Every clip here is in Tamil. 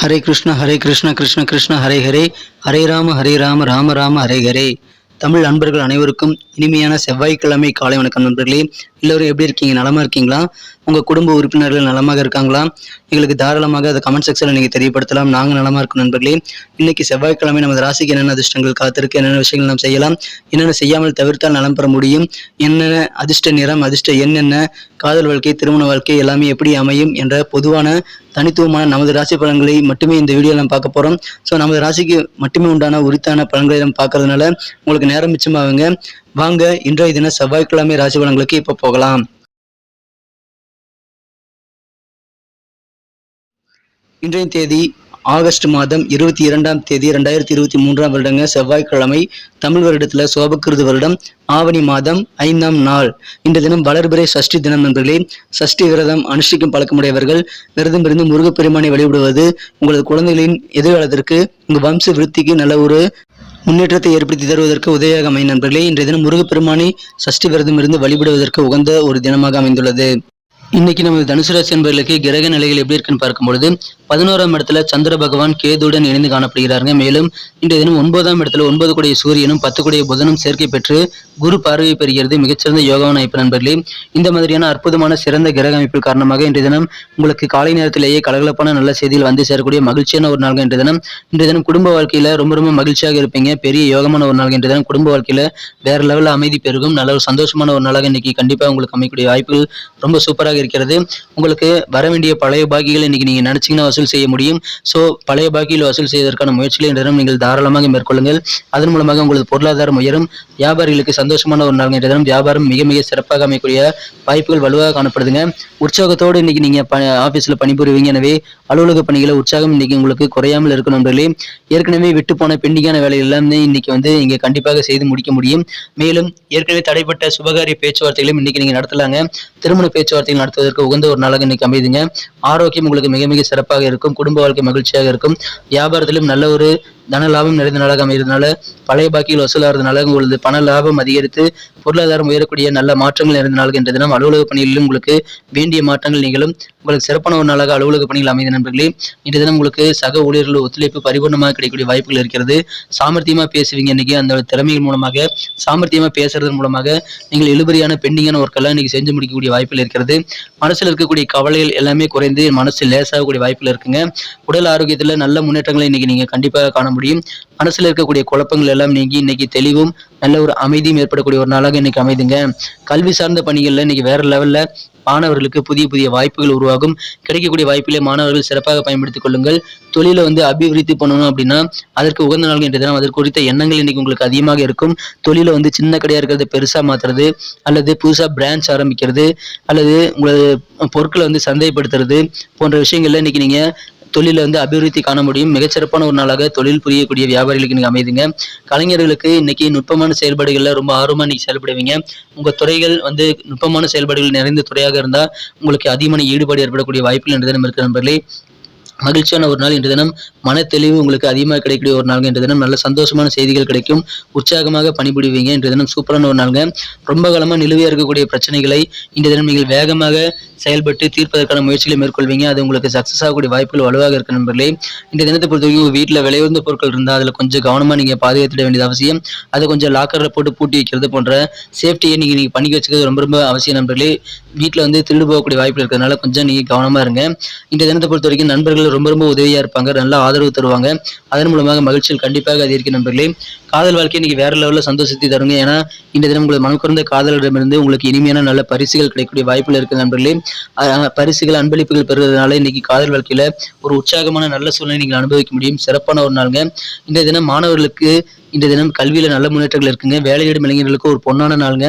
ஹரே கிருஷ்ண கிருஷ்ண கிருஷ்ண ஹரே ஹரே, ஹரே ராம ராம ராம ஹரே ஹரே. தமிழ் நண்பர்கள் அனைவருக்கும் இனிமையான செவ்வாய்க்கிழமை காலை வணக்கம் நண்பர்களே. எல்லோரும் எப்படி இருக்கீங்க? நலமா இருக்கீங்களா? உங்கள் குடும்ப உறுப்பினர்கள் நலமாக இருக்காங்களா? எங்களுக்கு தாராளமாக அதை கமெண்ட் செக்ஷனில் நீங்கள் தெரியப்படுத்தலாம். நாங்கள் நலமாக இருக்கோம் நண்பர்களே. இன்னைக்கு செவ்வாய்க்கிழமை நமது ராசிக்கு என்னென்ன அதிர்ஷ்டங்கள் காத்திருக்கு, என்னென்ன விஷயங்கள் நாம் செய்யலாம், என்னென்ன செய்யாமல் தவிர்த்தால் நலம் பெற முடியும், என்னென்ன அதிர்ஷ்ட நிறம், அதிர்ஷ்ட எண் என்ன, காதல் வாழ்க்கை, திருமண வாழ்க்கை எல்லாமே எப்படி அமையும் என்ற பொதுவான தனித்துவமான நமது ராசி பலன்களை மட்டுமே இந்த வீடியோவில் நம்ம பார்க்க போகிறோம். ஸோ நமது ராசிக்கு மட்டுமே உண்டான உரித்தான பலன்களை நம்ம பார்க்கறதுனால உங்களுக்கு நேரம் மிச்சமாகுங்க. வாங்க இன்றைய தின செவ்வாய்க்கிழமை ராசி பலன்களுக்கு இப்போ போகலாம். இன்றைய தேதி ஆகஸ்ட் மாதம் 22ஆம் தேதி 2023ஆம் வருடங்க செவ்வாய்க்கிழமை. தமிழ் வருடத்துல சோபகிருது வருடம் ஆவணி மாதம் 5ஆம் நாள். இந்த தினம் வளர்பிறை சஷ்டி தினம் நண்பர்களே. சஷ்டி விரதம் அனுஷ்டிக்கும் பழக்கமுடையவர்கள் விரதம் இருந்து முருகப்பெருமானை வழிபடுவது உங்களது குழந்தைகளின் எதிர்காலத்திற்கு உங்கள் வம்ச விருத்திக்கு நல்ல ஒரு முன்னேற்றத்தை ஏற்படுத்தி தருவதற்கு உதவியாக அமையும் நண்பர்களே. இன்றைய தினம் முருகப்பெருமானை சஷ்டி விரதம் இருந்து வழிபடுவதற்கு உகந்த ஒரு தினமாக அமைந்துள்ளது. இன்னைக்கு நமது தனுசு ராசி என்பவர்களுக்கு கிரக நிலைகள் எப்படி இருக்குன்னு பார்க்கும்பொழுது 11ஆம் இடத்துல சந்திர பகவான் கேதுடன் இணைந்து காணப்படுகிறார்கள். மேலும் இன்றைய தினம் 9ஆம் இடத்துல 9 கூடிய சூரியனும் 10 கூடிய புதனும் சேர்க்கை பெற்று குரு பார்வையை பெறுகிறது. மிகச்சிறந்த யோகான அமைப்பு நண்பர்களே. இந்த மாதிரியான அற்புதமான சிறந்த கிரக அமைப்பு காரணமாக இன்றைய தினம் உங்களுக்கு காலை நேரத்திலேயே கலகலப்பான நல்ல செய்திகள் வந்து சேரக்கூடிய மகிழ்ச்சியான ஒரு நாள். இன்றைய தினம் குடும்ப வாழ்க்கையில ரொம்ப மகிழ்ச்சியாக இருப்பீங்க. பெரிய யோகமான ஒரு நாள். இன்றைய தினம் குடும்ப வாழ்க்கையில வேற லெவலில் அமைதி பெருகும். நல்ல ஒரு சந்தோஷமான ஒரு நாளாக இன்னைக்கு கண்டிப்பா உங்களுக்கு அமைக்கக்கூடிய வாய்ப்புகள் ரொம்ப சூப்பராக இருக்கிறது. உங்களுக்கு வர வேண்டிய பழைய பாக்கிகள் இன்னைக்கு நீங்க நினைச்சீங்கன்னா வசூல் செய்ய முடியும். ஸோ பழைய பாக்கியில் வசூல் செய்வதற்கான முயற்சிகளை இன்றைய நீங்கள் தாராளமாக மேற்கொள்ளுங்கள். அதன் மூலமாக உங்களது பொருளாதாரம் உயரும். வியாபாரிகளுக்கு சந்தோஷமான ஒரு நாள். இன்றைய தினம் வியாபாரம் மிக சிறப்பாக அமையக்கூடிய வாய்ப்புகள் வலுவாக காணப்படுதுங்க. உற்சாகத்தோடு இன்னைக்கு நீங்க ஆபீஸ்ல பணிபுரிவீங்க. எனவே அலுவலக பணிகளை உற்சாகம் இன்னைக்கு உங்களுக்கு குறையாமல் இருக்கும் நண்பர்களே. ஏற்கனவே விட்டு போன பெண்டிங்கான வேலை எல்லாமே இன்னைக்கு இங்க கண்டிப்பாக செய்து முடிக்க முடியும். மேலும் ஏற்கனவே தடைப்பட்ட சுபகாரிய பேச்சுவார்த்தைகளையும் இன்னைக்கு நீங்க நடத்தலாங்க. திருமண பேச்சுவார்த்தைகள் நடத்துவதற்கு உகந்த ஒரு நாளாக இன்னைக்கு அமைதுங்க. ஆரோக்கியம் உங்களுக்கு மிக சிறப்பாக இருக்கும். குடும்ப வாழ்க்கை மகிழ்ச்சியாக இருக்கும். வியாபாரத்திலும் நல்ல ஒரு தன லாபம் நிறைந்த நாளாக அமைகிறதுனால பழைய பாக்கியில் வசூலாகிறதுனால உங்களது பண லாபம் அதிகரித்து பொருளாதாரம் உயரக்கூடிய நல்ல மாற்றங்கள் நிறைந்த நாள். என்ற தினம் அலுவலக பணிகளிலும் உங்களுக்கு வேண்டிய மாற்றங்கள் நீங்களும் உங்களுக்கு சிறப்பான ஒரு நாளாக அலுவலக பணிகள் அமைந்த நண்பர்களே. இன்றைய தினம் உங்களுக்கு சக ஊழியர்கள் ஒத்துழைப்பு பரிபூர்ணமாக கிடைக்கக்கூடிய வாய்ப்புகள் இருக்கிறது. சாமர்த்தியமா பேசுவீங்க. இன்னைக்கு அந்த திறமைகள் மூலமாக சாமர்த்தியமா பேசுறதன் மூலமாக நீங்கள் இழுபறியான பெண்டிங்கான ஒர்க்கெல்லாம் இன்னைக்கு செஞ்சு முடிக்கக்கூடிய வாய்ப்புகள் இருக்கிறது. மனசுல இருக்கக்கூடிய கவலைகள் எல்லாமே குறைந்து மனசு லேசாகக்கூடிய வாய்ப்புகள் இருக்குங்க. உடல் ஆரோக்கியத்துல நல்ல முன்னேற்றங்களை இன்னைக்கு நீங்க கண்டிப்பாக காண முடியும். மனசுல இருக்கக்கூடிய குழப்பங்கள் எல்லாம் நீங்கி இன்னைக்கு தெளிவும் நல்ல ஒரு அமைதியும் ஏற்படக்கூடிய ஒரு நாளாக இன்னைக்கு அமைதுங்க. கல்வி சார்ந்த பணிகள்ல இன்னைக்கு வேற லெவல்ல மாணவர்களுக்கு புதிய வாய்ப்புகள் உருவாகும். கிடைக்கக்கூடிய வாய்ப்புகளை மாணவர்கள் சிறப்பாக பயன்படுத்திக் கொள்ளுங்கள். தொழிலை அபிவிருத்தி பண்ணணும் அப்படின்னா அதற்கு உகந்த நாள் என்ற தினம் அதற்கு குறித்த எண்ணங்கள் இன்னைக்கு உங்களுக்கு அதிகமாக இருக்கும். தொழிலை சின்ன கடையா இருக்கிறத பெருசா மாத்துறது, அல்லது புதுசா பிரான்ச் ஆரம்பிக்கிறது, அல்லது உங்களது பொருட்களை சந்தைப்படுத்துறது போன்ற விஷயங்கள்ல இன்னைக்கு நீங்க தொழில அபிவிருத்தி காண முடியும். மிகச்சிறப்பான ஒரு நாளாக தொழில் புரியக்கூடிய வியாபாரிகளுக்கு நீங்க அமைதுங்க. கலைஞர்களுக்கு இன்னைக்கு நுட்பமான செயல்பாடுகள்ல ரொம்ப ஆர்வமா நீங்க செயல்படுவீங்க. உங்க துறைகள் நுட்பமான செயல்பாடுகள் நிறைந்த துறையாக இருந்தா உங்களுக்கு அதிகமான ஈடுபாடு ஏற்படக்கூடிய வாய்ப்புகள் என்ற தினம் இருக்கு நண்பர்களே. மகிழ்ச்சியான ஒரு நாள். இன்று தினம் மன தெளிவு உங்களுக்கு அதிகமாக கிடைக்கக்கூடிய ஒரு நாள். இன்று தினம் நல்ல சந்தோஷமான செய்திகள் கிடைக்கும். உற்சாகமாக பணிபுரிவீங்க. இன்று தினம் சூப்பரான ஒரு நாளுங்க. ரொம்ப காலமா நிலுவையா இருக்கக்கூடிய பிரச்சனைகளை இன்று தினம் நீங்கள் வேகமாக செயல்பட்டு தீர்ப்பதற்கான முயற்சிகளை மேற்கொள்வீங்க. அது உங்களுக்கு சக்சஸ் ஆகக்கூடிய வாய்ப்புகள் வலுவாக இருக்கு நண்பர்களே. இந்த தினத்தை பொறுத்த வரைக்கும் உங்க வீட்டில் விலையுயர்ந்த பொருட்கள் இருந்தால் அதில் கொஞ்சம் கவனமா நீங்க பாதுகாத்துட வேண்டியது அவசியம். அதை கொஞ்சம் லாக்கர்ல போட்டு பூட்டி வைக்கிறது போன்ற சேஃப்டியை நீங்க பண்ணி வச்சுக்கிறது ரொம்ப அவசியம் நண்பர்களே. வீட்டில் திருடு போகக்கூடிய வாய்ப்புகள் இருக்கிறதுனால கொஞ்சம் நீங்க கவனமா இருங்க. இந்த தினத்தை பொறுத்த வரைக்கும் நண்பர்கள் ரொம்ப உதவியா இருப்பாங்க. நல்ல ஆதரவு தருவாங்க. அதன் மூலமாக மகிழ்ச்சிகள் கண்டிப்பாக அதிகரிக்கும் நண்பர்களே. காதல் வாழ்க்கை இன்னைக்கு வேற லெவலில் சந்தோஷத்தை தருங்க. ஏன்னா இந்த தினம் உங்களுக்கு மனக்குறந்த காதலரிடமிருந்து உங்களுக்கு இனிமையான நல்ல பரிசுகள் கிடைக்கக்கூடிய வாய்ப்புகள் இருக்கு நண்பர்களே. பரிசுகள் அன்பளிப்புகள் பெறுவதனால இன்னைக்கு காதல் வாழ்க்கையில ஒரு உற்சாகமான நல்ல சூழ்நிலை நீங்கள் அனுபவிக்க முடியும். சிறப்பான ஒரு நாளுங்க. இந்த தினம் மாணவர்களுக்கு இந்த தினம் கல்வியில நல்ல முன்னேற்றங்கள் இருக்குங்க. வேலை தேடும் இளைஞர்களுக்கு ஒரு பொன்னான நாளுங்க.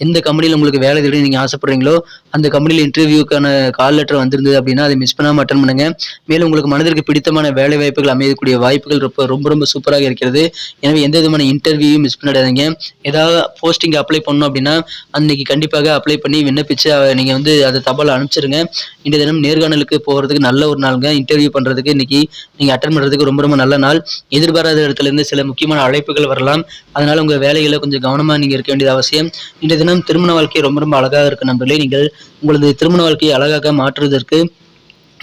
எந்த கம்பெனியில் உங்களுக்கு வேலை தேடி நீங்க ஆசைப்படுறீங்களோ அந்த கம்பெனியில் இன்டர்வியூக்கான கால் லெட்டர் வந்திருந்தது அப்படின்னா அதை மிஸ் பண்ணாம அட்டன் பண்ணுங்க. மேலும் உங்களுக்கு மனதிற்கு பிடித்தமான வேலை வாய்ப்புகள் அமையக்கூடிய வாய்ப்புகள் ரொம்ப சூப்பராக இருக்கிறது. எனவே எந்த விதமான இன்டர்வியூ மிஸ் பண்ணிடாதீங்க. ஏதாவது போஸ்டிங் அப்ளை பண்ணணும் அப்படின்னா அன்னைக்கு கண்டிப்பாக அப்ளை பண்ணி விண்ணப்பிச்சு நீங்க அதை தபால் அனுப்பிச்சிருங்க. இந்த தினம் நேர்காணலுக்கு போகிறதுக்கு நல்ல ஒரு நாளுங்க. இன்டர்வியூ பண்றதுக்கு இன்னைக்கு நீங்க அட்டன் பண்றதுக்கு ரொம்ப நல்ல நாள். எதிர்பாராத இடத்துல இருந்து சில முக்கியமான அழைப்புகள் வரலாம். அதனால உங்க வேலைகளை கொஞ்சம் கவனமா நீங்க இருக்க வேண்டியது அவசியம். இந்த தினம் திருமண வாழ்க்கை ரொம்ப அழகாக இருக்கு நண்பர்களே. நீங்கள் உங்களது திருமண வாழ்க்கையை அழகாக மாற்றுவதற்கு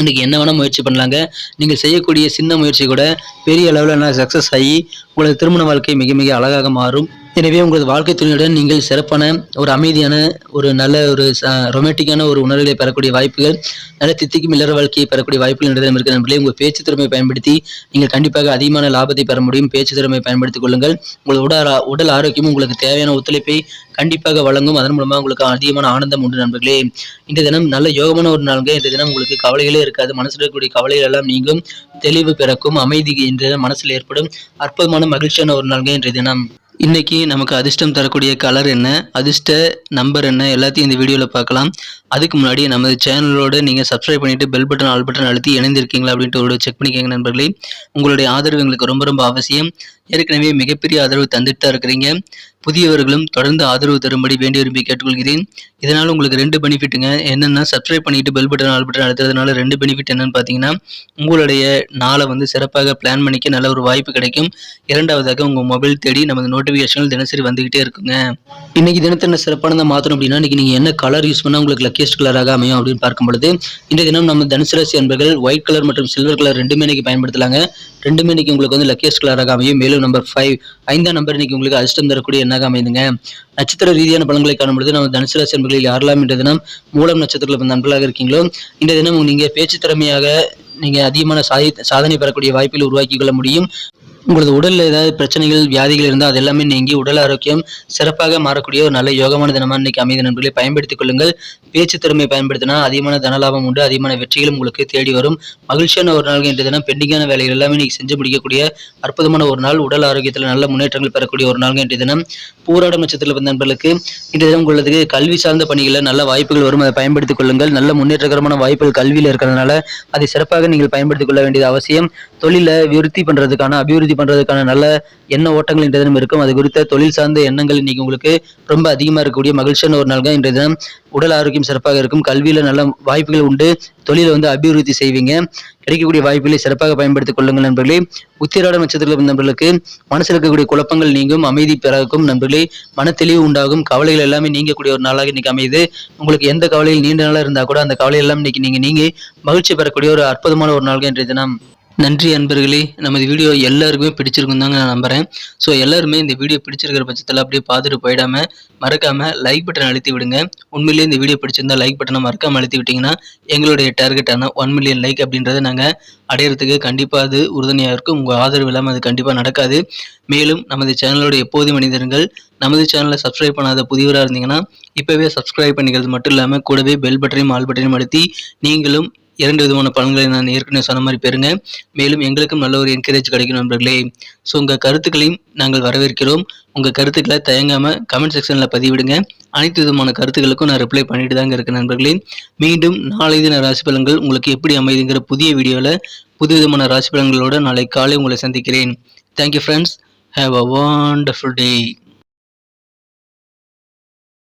இன்றைக்கி என்ன வேணால் முயற்சி பண்ணலாங்க. நீங்கள் செய்யக்கூடிய சின்ன முயற்சி கூட பெரிய அளவில் சக்ஸஸ் ஆகி உங்களது திருமண வாழ்க்கை மிக மிக அழகாக மாறும். எனவே உங்களது வாழ்க்கை துணையுடன் நீங்கள் சிறப்பான ஒரு அமைதியான ஒரு நல்ல ஒரு ரொமான்டிக்கான ஒரு உணர்வுகளை பெறக்கூடிய வாய்ப்புகள், நல்ல தித்திக்கும் இல்லற வாழ்க்கையை பெறக்கூடிய வாய்ப்புகள் நிறைய இருக்கிற நண்பர்களே. உங்கள் பேச்சு திறமையை பயன்படுத்தி நீங்கள் கண்டிப்பாக அதிகமான லாபத்தை பெற முடியும். பேச்சு திறமையை பயன்படுத்திக் கொள்ளுங்கள். உங்களது உடல் ஆரோக்கியமும் உங்களுக்கு தேவையான ஒத்துழைப்பை கண்டிப்பாக வழங்கும். அதன் மூலமாக உங்களுக்கு அதிகமான ஆனந்தம் உண்டு நண்பர்களே. இன்றைய தினம் நல்ல யோகமான ஒரு நாளுங்க. இன்றைய தினம் உங்களுக்கு கவலைகளே இருக்காது. மனசில் இருக்கக்கூடிய கவலைகள் எல்லாம் நீங்கும், தெளிவு பிறக்கும், அமைதி இன்றைய மனசில் ஏற்படும். அற்புதமான மகிழ்ச்சியான ஒரு நாளுங்க இன்றைய தினம். இன்னைக்கு நமக்கு அதிர்ஷ்டம் தரக்கூடிய கலர் என்ன, அதிர்ஷ்ட நம்பர் என்ன, எல்லாத்தையும் இந்த வீடியோவில் பார்க்கலாம். அதுக்கு முன்னாடி நமது சேனலோடு நீங்கள் சப்ஸ்கிரைப் பண்ணிவிட்டு பெல் பட்டன் ஆல் பட்டன் அழுத்தி இணைந்திருக்கீங்களா அப்படின்ட்டு ஒரு செக் பண்ணிக்கோங்க நண்பர்களே. உங்களுடைய ஆதரவு எங்களுக்கு ரொம்ப ரொம்ப அவசியம். ஏற்கனவே மிகப்பெரிய ஆதரவு தந்துட்டு தான் இருக்கிறீங்க. புதியவர்களும் தொடர்ந்து ஆதரவு தரும்படி வேண்டி விரும்பி கேட்டுக்கொள்கிறேன். இதனால் உங்களுக்கு 2 பெனிஃபிட்டுங்க. என்னென்னா, சப்ஸ்கிரைப் பண்ணிவிட்டு பெல் பட்டன் ஆல் பட்டன் அழுத்துறதுனால 2 பெனிஃபிட் என்னென்னு பார்த்தீங்கன்னா, உங்களுடைய நாளை சிறப்பாக பிளான் பண்ணிக்க நல்ல ஒரு வாய்ப்பு கிடைக்கும். இரண்டாவதாக உங்கள் மொபைல் தேடி நமது நோட்டிஃபிகேஷன்கள் தினசரி வந்துக்கிட்டே இருக்குங்க. இன்றைக்கி தினத்தை என்ன சிறப்பானதாக மாற்றணும் அப்படின்னா, இன்றைக்கி நீங்கள் என்ன கலர் யூஸ் பண்ணால் உங்களுக்கு லக்கியஸ்ட் கலராக அமையும் அப்படின்னு பார்க்கும் பொழுது, இன்றைய தினம் நம்ம தனுசு ராசி அன்பர்கள் ஒயிட் கலர் மற்றும் சில்வர் கலர் ரெண்டுமே இன்றைக்கி பயன்படுத்தலாங்க. ரெண்டுமே இன்றைக்கி உங்களுக்கு லக்கியஸ்ட் கலராக அமையும். மேலும் நம்பர் 5 5ஆம் நம்பர் இன்றைக்கி உங்களுக்கு அதிர்ஷ்டம் தரக்கூடிய எண்ணாக அமைதுங்க. நட்சத்திர ரீதியான பலன்களை காணும்பொழுது நம்ம தனுசு ராசி அன்பர்களில் யாரெல்லாம் இன்றைய தினம் மூலம் நட்சத்திரத்தில் நண்பர்களாக இருக்கீங்களோ, இன்றைய தினம் நீங்கள் பேச்சு திறமையாக நீங்கள் அதிகமான சாதனை பெறக்கூடிய வாய்ப்புகளை உருவாக்கி கொள்ள முடியும். உங்களது உடலில் ஏதாவது பிரச்சனைகள் வியாதிகள் இருந்தால் அது எல்லாமே நீங்கி உடல் ஆரோக்கியம் சிறப்பாக மாறக்கூடிய ஒரு நல்ல யோகமான தினமாக இன்றைக்கி அமைதி நண்பர்களை பயன்படுத்திக் கொள்ளுங்கள். பேச்சு திறமையை பயன்படுத்தினா அதிகமான தனலாபம் உண்டு, அதிகமான வெற்றிகளும் உங்களுக்கு தேடி வரும். மகிழ்ச்சியான ஒரு நாள் இன்றைய தினம். பெண்டிங்கான வேலைகள் எல்லாமே நீங்கள் செஞ்சு முடிக்கக்கூடிய அற்புதமான ஒரு நாள். உடல் ஆரோக்கியத்தில் நல்ல முன்னேற்றங்கள் பெறக்கூடிய ஒரு நாள் இன்றைய தினம். பூராடம் நட்சத்திரத்தில் வந்த நண்பர்களுக்கு இன்றைய தினம் உங்களுக்கு கல்வி சார்ந்த பணிகளில் நல்ல வாய்ப்புகள் வரும். அதை பயன்படுத்திக் கொள்ளுங்கள். நல்ல முன்னேற்றகரமான வாய்ப்புகள் கல்வியில் இருக்கிறதுனால அதை சிறப்பாக நீங்கள் பயன்படுத்திக் கொள்ள வேண்டியது அவசியம். தொழிலை விருத்தி பண்ணுறதுக்கான அபிவிருத்தி பண்ணுறதுக்கான நல்ல எண்ண ஓட்டங்கள் இன்றைய தினம் இருக்கும். அது குறித்த தொழில் சார்ந்த எண்ணங்கள் இன்னைக்கு உங்களுக்கு ரொம்ப அதிகமாக இருக்கக்கூடிய மகிழ்ச்சியான ஒரு நாள் தான் இன்றைய தினம். உடல் ஆரோக்கியம் சிறப்பாக இருக்கும். கல்வியில் நல்ல வாய்ப்புகள் உண்டு. தொழிலை அபிவிருத்தி செய்வீங்க. கிடைக்கக்கூடிய வாய்ப்புகளை சிறப்பாக பயன்படுத்திக் கொள்ளுங்கள் நண்பர்களே. உத்திராட நட்சத்திரத்தில் நண்பர்களுக்கு மனசில் இருக்கக்கூடிய குழப்பங்கள் நீங்கும், அமைதி பிறக்கும் நண்பர்களே. மன தெளிவு உண்டாகும். கவலைகள் எல்லாமே நீங்கக்கூடிய ஒரு நாளாக இன்னைக்கு அமையுது. உங்களுக்கு எந்த கவலைகள் நீண்ட நாளாக இருந்தால் கூட அந்த கவலை எல்லாம் இன்னைக்கு நீங்க மகிழ்ச்சி பெறக்கூடிய ஒரு அற்புதமான ஒரு நாள் இன்றைய தினம். நன்றி அன்பர்களே. நமது வீடியோ எல்லாருக்குமே பிடிச்சிருக்கும் தாங்க நான் நம்புகிறேன். ஸோ எல்லாருமே இந்த வீடியோ பிடிச்சிருக்கிற பட்சத்தில் அப்படியே பார்த்துட்டு போயிடாமல் மறக்காமல் லைக் பட்டன் அழுத்தி விடுங்க. உண்மையிலேயே இந்த வீடியோ பிடிச்சிருந்தா லைக் பட்டனை மறக்காமல் அழுத்தி விட்டிங்கன்னா எங்களுடைய டார்கெட்டான 1 மில்லியன் லைக் அப்படின்றத நாங்கள் அடையிறதுக்கு கண்டிப்பாக அது உறுதுணையாக இருக்கும். உங்கள் ஆதரவு இல்லாமல் அது கண்டிப்பாக நடக்காது. மேலும் நமது சேனலோட எப்போதும் மனிதர்கள் நமது சேனலை சப்ஸ்கிரைப் பண்ணாத புதியவராக இருந்தீங்கன்னா இப்போவே சப்ஸ்கிரைப் பண்ணிக்கிறது மட்டும் இல்லாமல் கூடவே பெல் பட்டனையும் ஆல் பட்டனையும் அழுத்தி நீங்களும் 2 விதமான பலன்களை நான் ஏற்கனவே சொன்ன மாதிரி பெறுங்க. மேலும் எங்களுக்கும் நல்ல ஒரு என்கரேஜ் கிடைக்கும் நண்பர்களே. ஸோ உங்கள் கருத்துக்களையும் நாங்கள் வரவேற்கிறோம். உங்கள் கருத்துக்களை தயங்காமல் கமெண்ட் செக்ஷனில் பதிவிடுங்க. அனைத்து விதமான கருத்துக்களுக்கும் நான் ரிப்ளை பண்ணிட்டு தாங்க இருக்கேன் நண்பர்களே. மீண்டும் நாளை தின ராசி பலன்கள் உங்களுக்கு எப்படி அமைதுங்கிற புதிய வீடியோவில் புது விதமான ராசி பலன்களோடு நாளை காலை உங்களை சந்திக்கிறேன். Thank you friends. Have a wonderful day.